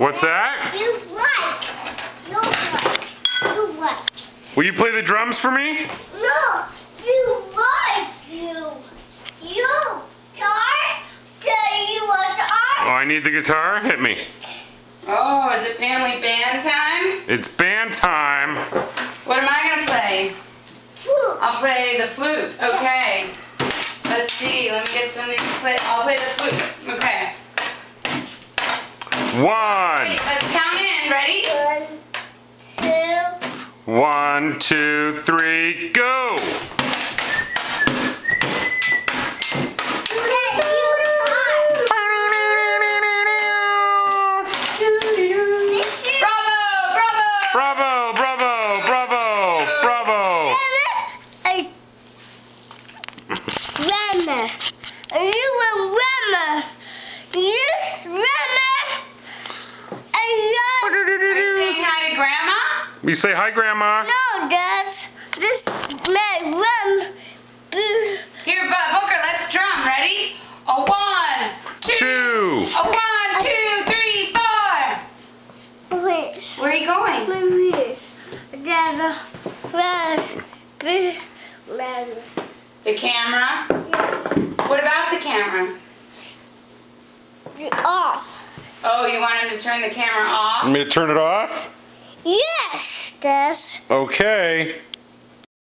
What's that? You like. Will you play the drums for me? No, you like. You guitar? Do you want guitar? Oh, I need the guitar? Hit me. Oh, is it family band time? It's band time. What am I gonna play? Flute. I'll play the flute. Okay. Let's see. Let me get something to play. I'll play the flute. Okay. 1. Wait, let's count in. Ready? 1, 2. 1, 2, 3, go! Bravo, bravo, bravo, bravo! Rammer. You a rammer. Yes, rammer. Are you saying hi to Grandma? We say hi, Grandma. No, that's this man rum. Here, Booker, let's drum. Ready? A 1, 2. A 1, 2, 3, 4. Wait. Where are you going? There's a The camera? Yes. What about the camera? Off. Oh, you want him to turn the camera off? Want me to turn it off? Yes, that's. Okay.